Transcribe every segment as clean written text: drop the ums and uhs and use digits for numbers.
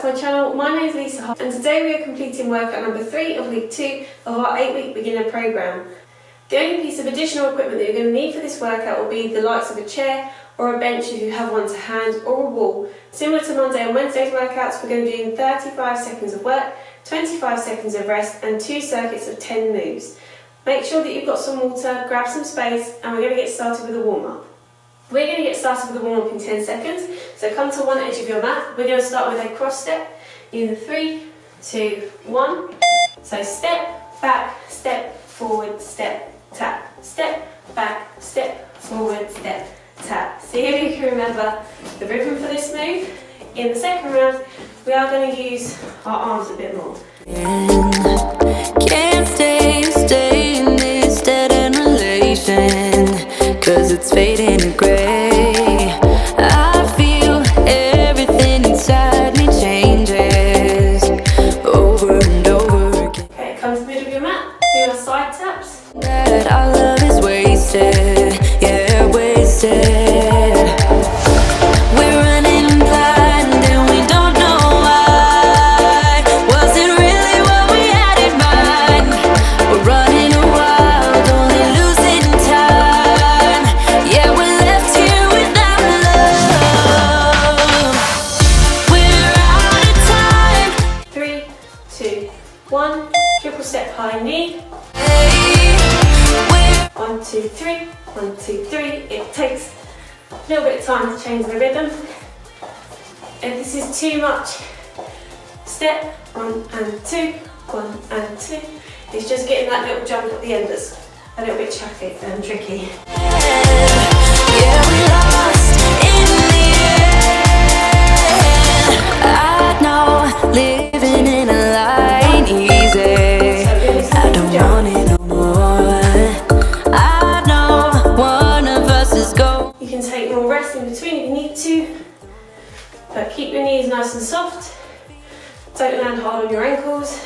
to my channel. My name is Lisa Hart and today we are completing workout number 3 of week 2 of our 8-week beginner programme. The only piece of additional equipment that you're going to need for this workout will be the likes of a chair or a bench if you have one to hand, or a wall. Similar to Monday and Wednesday's workouts, we're going to be doing 35 seconds of work, 25 seconds of rest and 2 circuits of 10 moves. Make sure that you've got some water, grab some space, and we're going to get started with a warm-up. We're going to get started with a warm-up in 10 seconds, so come to one edge of your mat. We're going to start with a cross step in 3, 2, 1. So step, back, step, forward, step, tap, step, back, step, forward, step, tap. See if you can remember the rhythm for this move. In the second round, we are going to use our arms a bit more. Can't stay in this dead-end relation, 'cause it's fading to grey. I feel everything inside me changes over and over again. Okay, come to the middle of your mat, do your side taps. That our love is wasted, yeah, wasted. We're running blind and we don't know why. Was it really what we had in mind? We're running wild, only losing time. Yeah, we're left here without love. We're out of time. 3, 2, 1. Triple step high knee. 1, 2, 3. 1, 2, 3. It takes a little bit of time to change the rhythm. If this is too much, step 1 and 2, 1 and 2. It's just getting that little jump at the end that's a little bit tricky. Yeah, we lost in the end. I know living in a lie ain't easy. I don't want it no more. I know one of us is going. You can take more rest in between if you need to, but keep your knees nice and soft. Don't land hard on your ankles,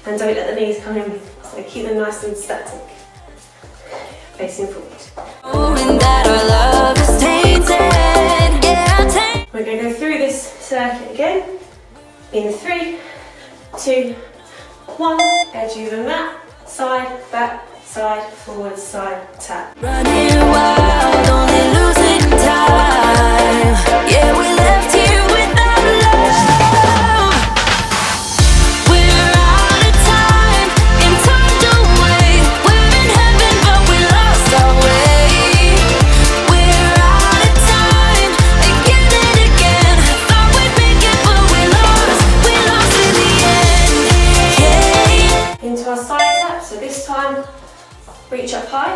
and don't let the knees come in, so keep them nice and static, facing forward. Knowing that our love is tainted, yeah, We're going to go through this circuit again, in 3, 2, 1, edge of the mat, side, back, side, forward, side, tap. running wild, only losing time. Yeah, we left here without love. We're out of time, and time don't wait. We're in heaven, but we lost our way. We're out of time, again and again. Thought we'd make it, but we lost in the end. Yeah. Into our side tap, so this time, reach up high.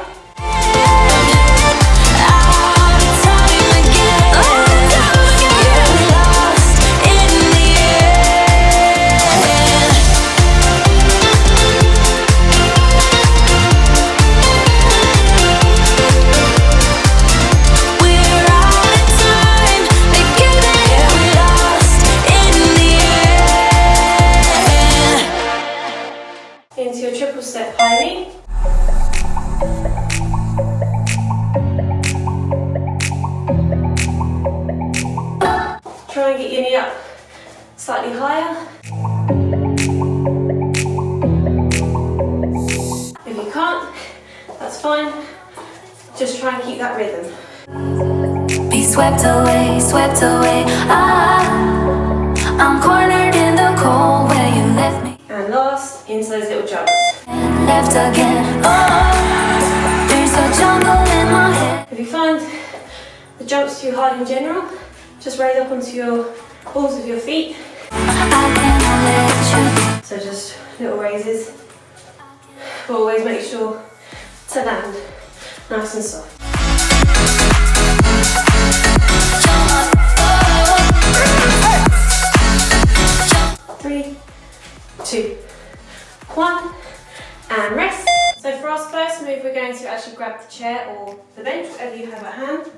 Into your triple step high knee. Try and get your knee up slightly higher. If you can't, that's fine. Just try and keep that rhythm. Be swept away. I'm cornered in the cold where you left me. And last, into those little jumps. And left again. Oh, there's a jungle in my head. If you find the jumps too hard in general, just raise up onto your balls of your feet. I cannot let you. So just little raises. But always make sure to land nice and soft. Three, 2, 1, and rest. So for our first move, we're going to actually grab the chair or the bench, whatever you have at hand.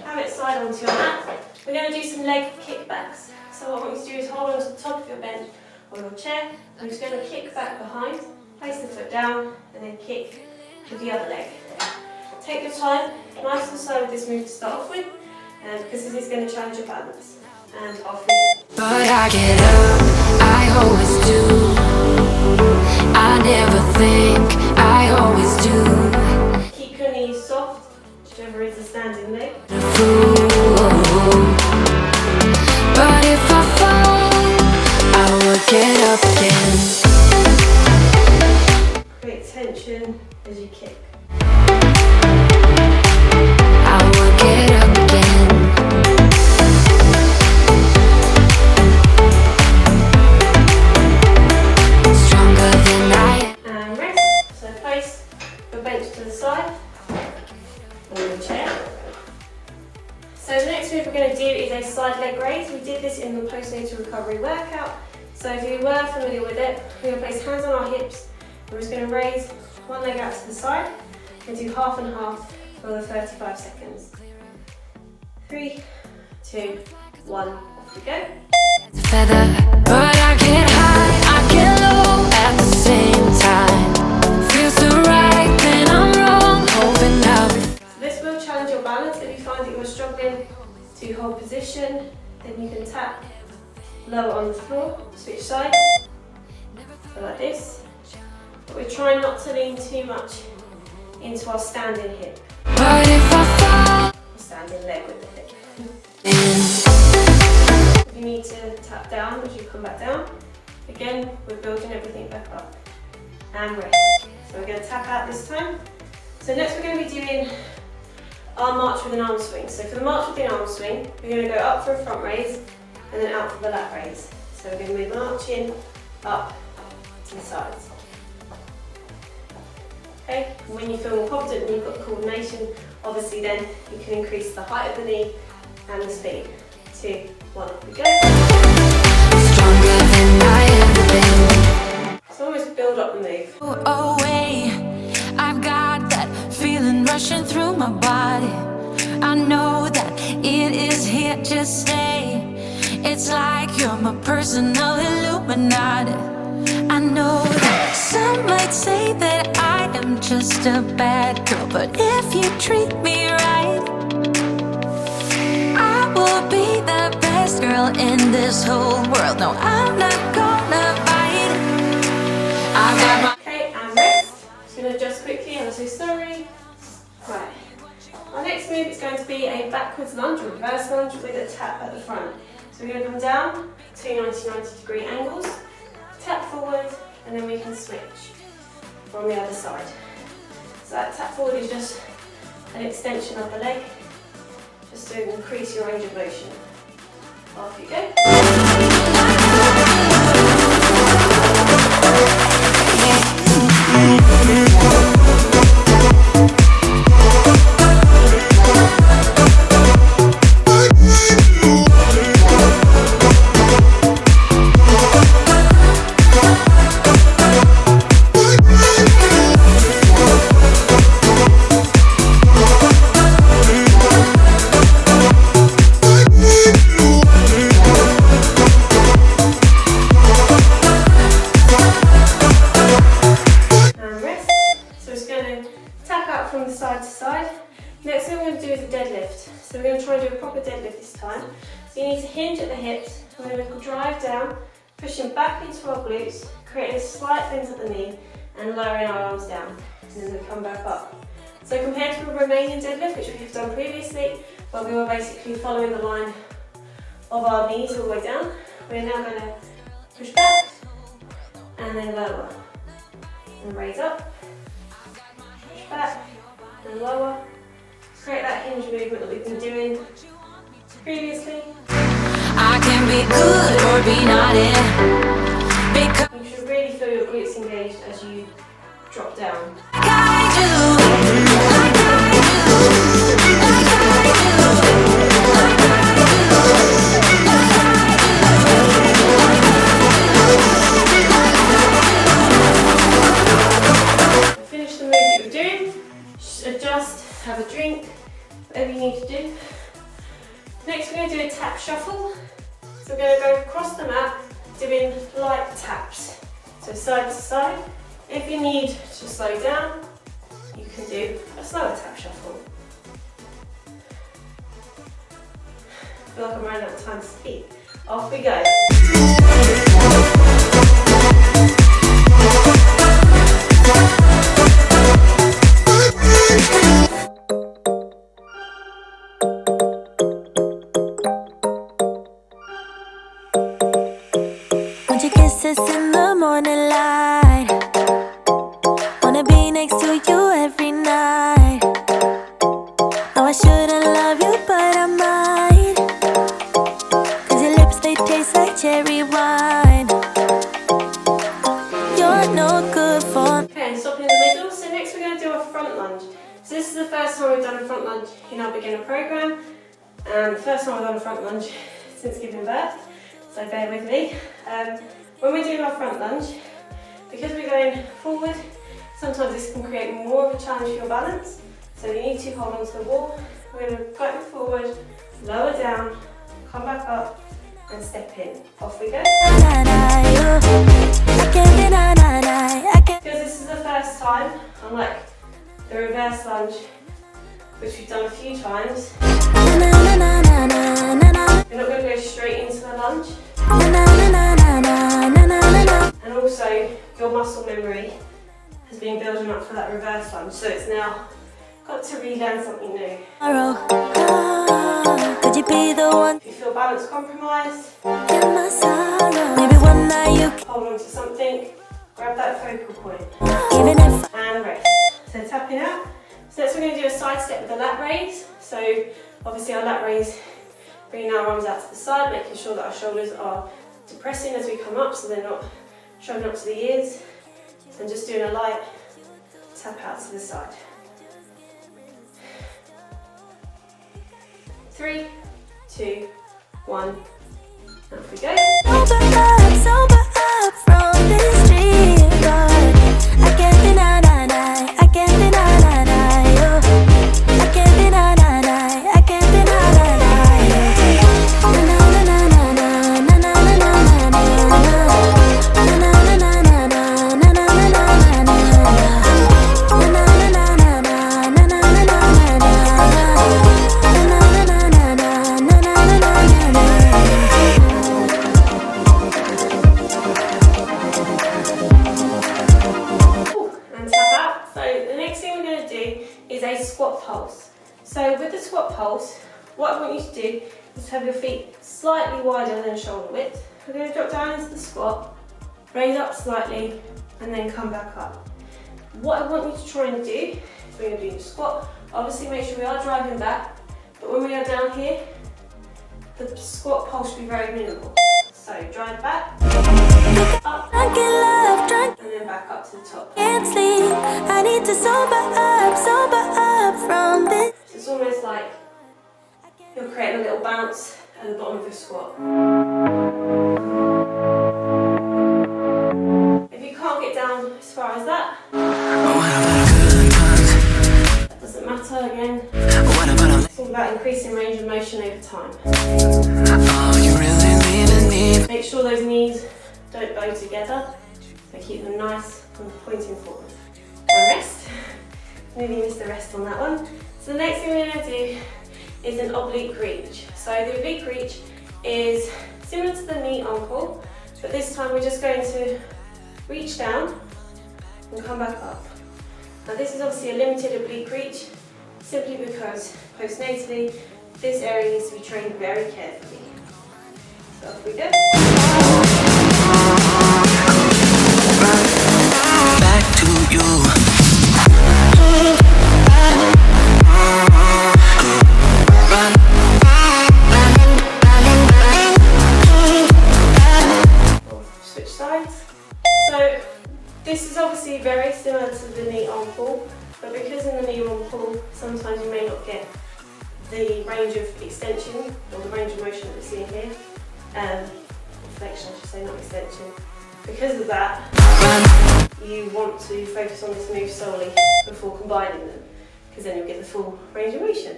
Have it slide onto your mat. We're going to do some leg kickbacks. So what I want you to do is hold on to the top of your bench or your chair. I'm just going to kick back behind, place the foot down, and then kick with the other leg. Take your time, nice and slow with this move to start off with, because this is going to challenge your balance. and off we go. But I get up, I always do. I never think, I always do. Keep your knees soft, whichever is the standing leg. But if I fall, I will get up again. Create tension as you kick. I will get up again. Stronger than I am. And rest. So place your bench to the side or your chair. So the next move we're going to do is a side leg raise. We did this in the postnatal recovery workout. So if you were familiar with it, we're going to place hands on our hips. We're just going to raise one leg out to the side and do half and half for the 35 seconds. 3, 2, 1, off we go. Feather, but I get high, I get low at the same time. Feels so right, then I'm wrong, hoping out. So this will challenge your balance. If you find that you're struggling to hold position, then you can tap lower on the floor, switch sides, so like this. But we're trying not to lean too much into our standing hip, But if I fall, or standing leg with the hip. then If you need to tap down as you come back down, again, we're building everything back up. And rest. So we're going to tap out this time. So next we're going to be doing our march with an arm swing. So for the march with the arm swing, we're going to go up for a front raise and then out for the lat raise. So we're going to move marching up to the sides. Okay, and when you feel more confident and you've got the coordination, obviously then you can increase the height of the knee and the speed. 2, 1, off we go. stronger than I ever been. So almost build up the move. Away, I've got that feeling rushing through my body. I know that it is here to stay. It's like you're my personal Illuminati. I know that some might say that I am just a bad girl, but if you treat me right, I will be the best girl in this whole world. No, I'm not gonna bite. I got my Okay, and rest. Just going to adjust quickly, I'm so sorry. Right. Our next move is going to be a backwards lunge, or reverse lunge with a tap at the front. So we're going to come down, 2 90-degree angles, tap forward, and then we can switch from the other side. So that tap forward is just an extension of the leg, just to increase your range of motion. Off you go. Next thing we're going to do is a deadlift. So we're going to try and do a proper deadlift this time. So you need to hinge at the hips. We're going to drive down, pushing back into our glutes, creating a slight bend at the knee, and lowering our arms down. And then we come back up. So compared to a Romanian deadlift, which we have done previously, where we were basically following the line of our knees all the way down, we're now going to push back and then lower. And raise up, push back and lower. Create that hinge movement that we've been doing previously. I can be good or be naughty. Because You should really feel your glutes engaged as you drop down. I do. Finish the move that you're doing. Adjust, have a drink, whatever you need to do. Next we're going to do a tap shuffle. So we're going to go across the mat doing light taps. So side to side. If you need to slow down, you can do a slower tap shuffle. feel like I'm running out of time to speak. Off we go. Want your kisses in the morning light. Wanna be next to you every night. No, I shouldn't love you, but I might. Cause your lips, they taste like cherry wine. You're no good for me. Okay, and stopping in the middle. So next we're going to do a front lunge. So this is the first time we've done a front lunge in our beginner program. And the first time I've done a front lunge since giving birth. So bear with me. When we're doing our front lunge, because we're going forward, sometimes this can create more of a challenge for your balance. So you need to hold on to the wall. We're going to go forward, lower down, come back up and step in. Off we go. Because this is the first time, unlike the reverse lunge, which we've done a few times, you're not going to go straight into the lunge. And also, your muscle memory has been building up for that reverse lunge, so it's now got to relearn something new. Could you be the one? If you feel balance compromised, Maybe one night you hold on to something, grab that focal point, even if and rest. So tapping out. So next we're going to do a side step with a lat raise. So obviously our lat raise, bringing our arms out to the side, making sure that our shoulders are depressing as we come up so they're not showing up to the ears. And just doing a light tap out to the side. 3, 2, 1, off we go. sober up from this dream, but I can't deny, I can't deny, yo. I can't deny, I can't So with the squat pulse, what I want you to do is have your feet slightly wider than shoulder width. We're going to drop down into the squat, raise up slightly, and then come back up. What I want you to try and do is we're going to do the squat. Obviously make sure we are driving back, but when we are down here, the squat pulse should be very minimal. So drive back, up, and then back up to the top. Can't sleep, I need to sober up from this. So it's almost like you're creating a little bounce at the bottom of your squat. If you can't get down as far as that, that doesn't matter again. It's all about increasing range of motion over time. Make sure those knees don't bow together, so keep them nice and pointing forward. And rest. Nearly missed the rest on that one. So the next thing we're going to do is an oblique reach. So the oblique reach is similar to the knee arm pull, but this time we're just going to reach down and come back up. Now this is obviously a limited oblique reach, simply because postnatally this area needs to be trained very carefully. So off we go. Back to you. Switch sides. So this is obviously very similar to the knee arm pull, but because in the knee arm pull sometimes you may not get the range of extension or the range of motion that we're seeing here. Flexion, I should say, not extension. Because of that, you want to focus on this move solely before combining them, because then you'll get the full range of motion.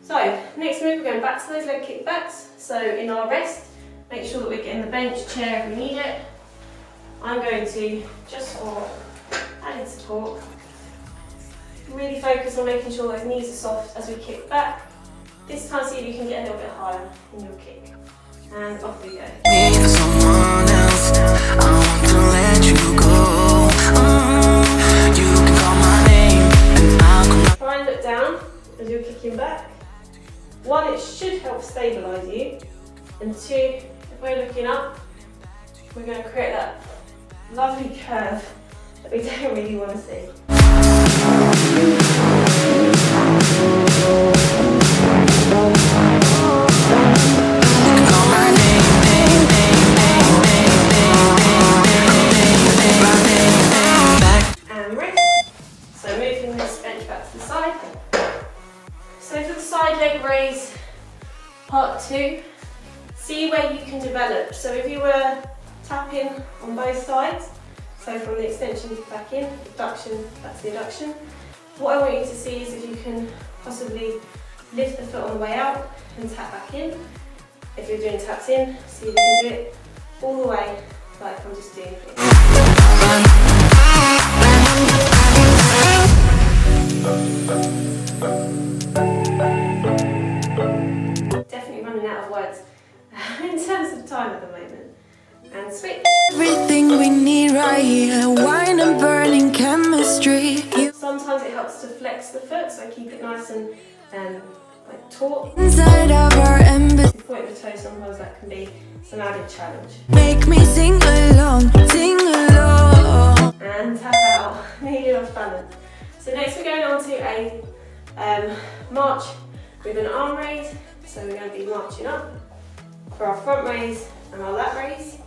So, next move, we're going back to those leg kickbacks. So in our rest, make sure that we're getting the bench, chair if we need it. I'm going to, just for added support, really focus on making sure those knees are soft as we kick back. This time see if you can get a little bit higher in your kick. And off we go. Me for someone else, I want to let you go. You can call my name and I'll come. Try and look down as you're kicking back. One, it should help stabilise you. And two, if we're looking up, we're going to create that lovely curve that we don't really want to see. And wrist. So moving this bench back to the side. So for the side leg raise, part 2, see where you can develop. So if you were tapping on both sides, so from the extension back in, abduction, back to the adduction, what I want you to see is if you can possibly lift the foot on the way out and tap back in. If you're doing taps in, see if you can do it all the way like I'm just doing here. Definitely running out of words in terms of time at the moment. And switch. Everything we need right here, wine and burning chemistry. Sometimes it helps to flex the foot, so keep it nice and like taut. Inside of our embassy, Point the toe, sometimes that can be some added challenge. make me sing along, sing along. And tap out, nearly off balance. So next we're going on to a march with an arm raise. So we're going to be marching up for our front raise and our lat raise.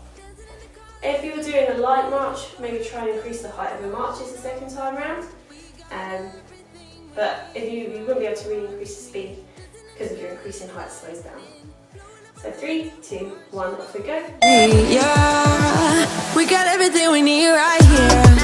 If you were doing a light march, maybe try and increase the height of your marches the second time round. But if you wouldn't be able to really increase the speed because if you're increasing height, it slows down. So 3, 2, 1, off we go. Yeah, we got everything we need right here.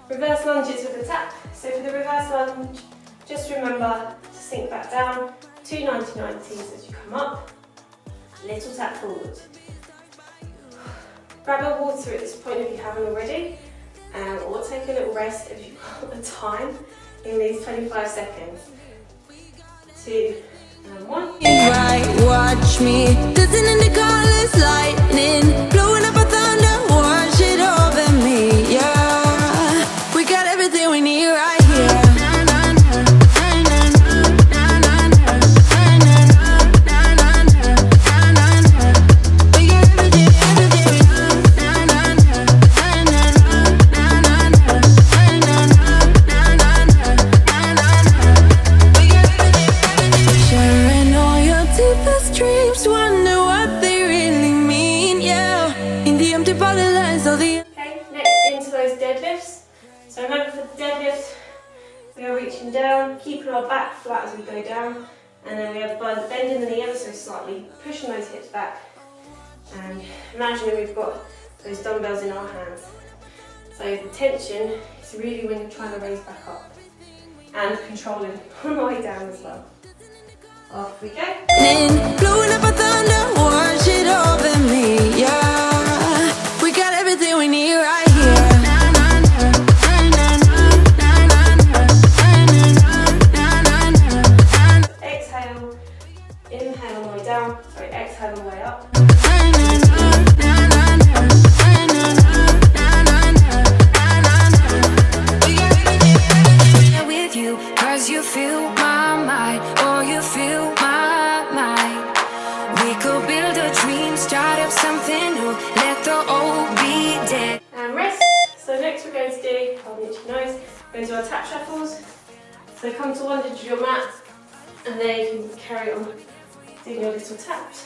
Reverse lunges with a tap. So for the reverse lunge, just remember to sink back down, 2 90-90s as you come up, little tap forward. Grab a water at this point if you haven't already, or take a little rest if you've got the time in these 25 seconds. 2 and 1. Right, watch me dancing in the colors, lightning, blowing up a thunder, watch it over me, yeah. We got everything we need right here. Sharing all your deepest dreams, wonder what they really mean, yeah. In the empty body lies all the. Okay, next into those deadlifts. So remember for the deadlift, we are reaching down, keeping our back flat as we go down, and then we are bending the knee ever so slightly, pushing those hips back, and imagining we've got those dumbbells in our hands. So the tension is really when you're trying to raise back up, and controlling on the way down as well. Off we go. Blowing up a thunder, watch it over me, yeah. We got everything we need right here. Exhale, inhale on the way down, sorry, exhale on the way up. With you, 'cause you feel my mind, or you feel my mind. We could build a dream, start up something new, let the old be dead. And rest. So next we're going to do, hold on your nose, we're going to do our tap shuffles. So come to one edge of your mat, and then you can carry on doing your little taps.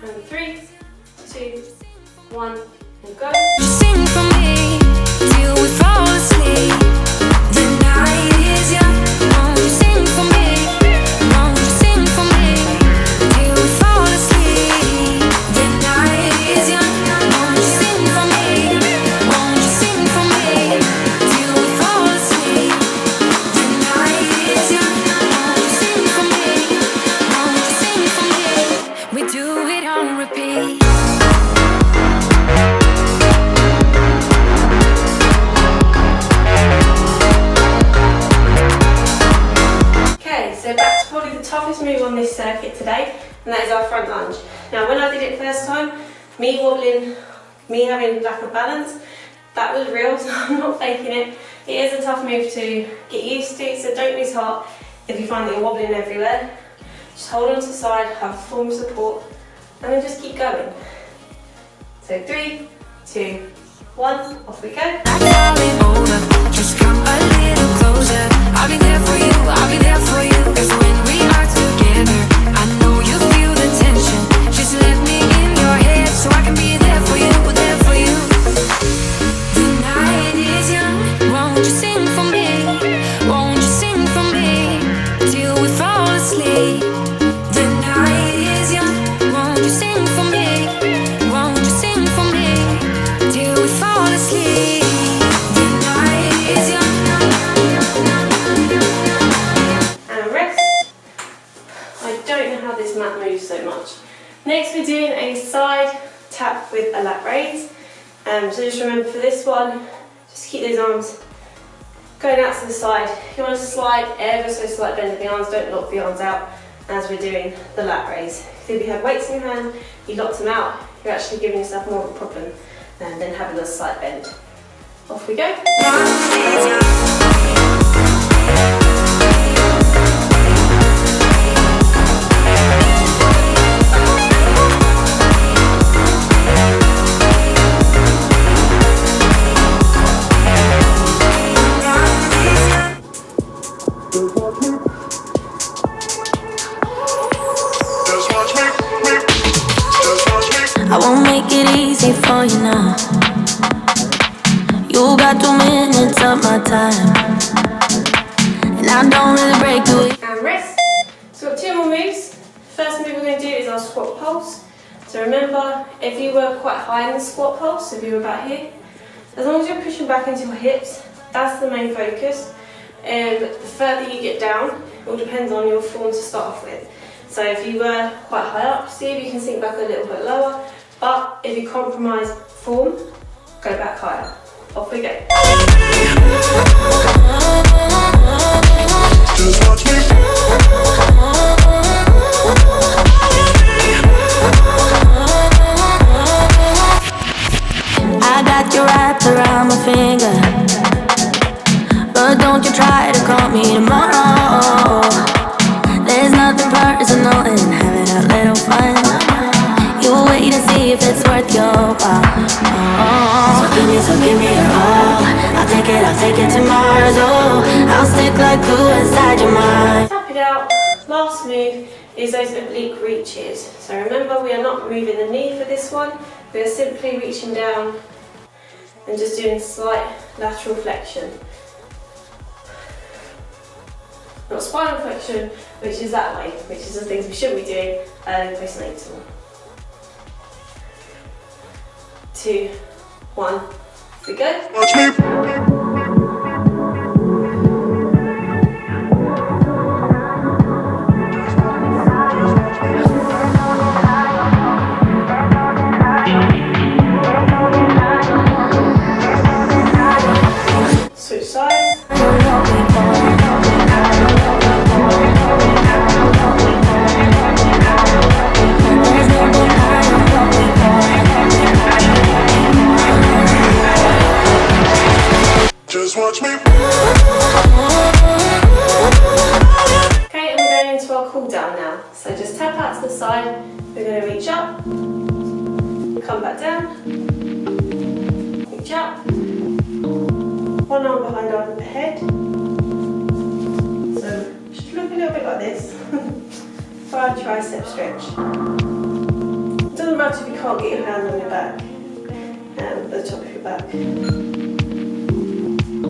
And 3, 2, 1, and go. Sing for me till we fall asleep. The night is young. Won't you sing for me? Won't you sing for me till we fall asleep? The night is young. Won't you sing for me? Won't you sing for me till we fall asleep? The night is young. Won't you sing for me? Won't you sing for me? We do it on repeat. So back to probably the toughest move on this circuit today, and that is our front lunge. Now when I did it first time, me wobbling, me having lack of balance, that was real, so I'm not faking it. It is a tough move to get used to, so don't lose heart if you find that you're wobbling everywhere. Just hold on to the side, have full support, and then just keep going. So 3, 2, 1, off we go. Falling over, just come a little closer. I'll be there for you, I'll be there for you. 'Cause when we are together, I know you feel the tension. Just let me in your head so I can be there for you, there for you. The night is young, won't you sing for me? Won't you sing for me till we fall asleep? The night is young, won't you sing for me? Won't you sing for me till we fall asleep? The night is young. And rest. I don't know how this mat moves so much. Next we're doing a side tap with a lat raise. So just remember for this one, just keep those arms going out to the side. If you want to slide ever so slight bend of the arms, don't lock the arms out as we're doing the lat raise. If you have weights in your hand, you locked them out, you're actually giving yourself more of a problem than having a slight bend. Off we go. I won't make it easy for you now. You got 2 minutes of my time, and I don't really break the way. And rest. So we've got 2 more moves. First move we're going to do is our squat pulse. So remember, if you were quite high in the squat pulse, if you were about here, as long as you're pushing back into your hips, that's the main focus. The further you get down, it all depends on your form to start off with. So if you were quite high up, see if you can sink back a little bit lower. But if you compromise form, go back higher. Off we go. Just watch me. I got you wrapped around my finger, but don't you try to call me tomorrow. There's nothing personal in having a little fun. You wait to see if it's worth your while. So give me your all. I'll take it to Mars. Oh, I'll stick like glue inside your mind. Tap it out. Last move is those oblique reaches. So remember, we are not moving the knee for this one. We are simply reaching down and just doing slight lateral flexion. Not spinal flexion, which is that way, which is the things we shouldn't be doing early postnatal. 2, 1, we go. Watch me. Switch sides. Just watch me. Okay, and we're going into our cool down now. So just tap out to the side. We're going to reach up, come back down, reach up, one arm behind our head. So just look a little bit like this for our tricep stretch. doesn't matter if you can't get your hand on your back, at the top of your back.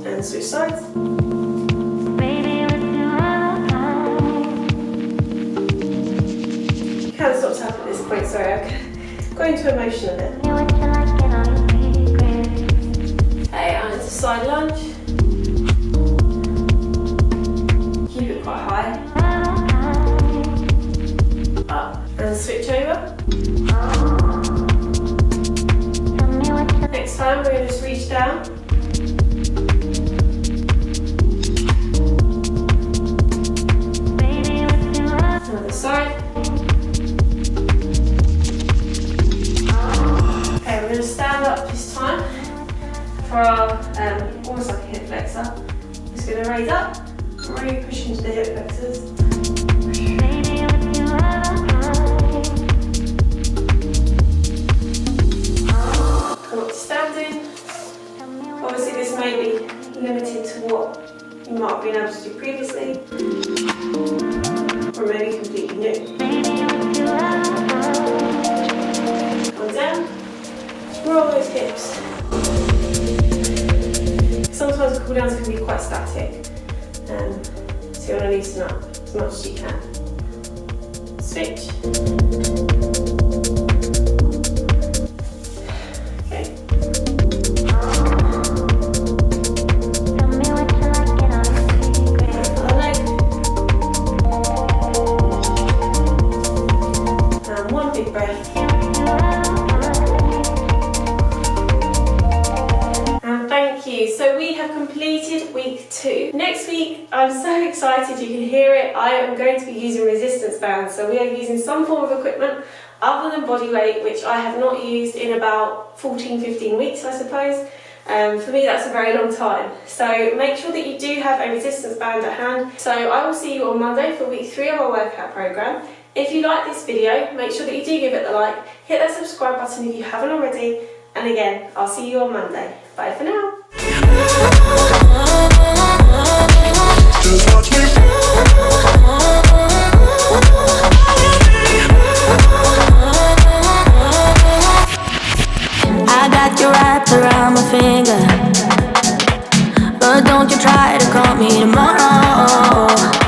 And switch sides. You can stop tapping at this point, sorry, I'm going into emotion a bit. Okay, and it's a side lunge. Keep it quite high. Up and switch over. Next time we're going to just reach down. Another side. Okay, we're going to stand up this time for our almost like a hip flexor. Just going to raise up and really push into the hip flexors. Standing. Obviously this may be limited to what you might have been able to do previously, or maybe completely new. Come down, roll those hips. Sometimes cool downs can be quite static, so you want to loosen up as much as you can. Switch. So we have completed week 2. Next week, I'm so excited, you can hear it, I am going to be using resistance bands. So we are using some form of equipment other than body weight, which I have not used in about 14-15 weeks, I suppose. For me, that's a very long time. So make sure that you do have a resistance band at hand. So I will see you on Monday for week 3 of our workout program. If you like this video, make sure that you do give it a like, hit that subscribe button if you haven't already, and again, I'll see you on Monday. Bye for now. I got you wrapped around my finger, but don't you try to call me tomorrow.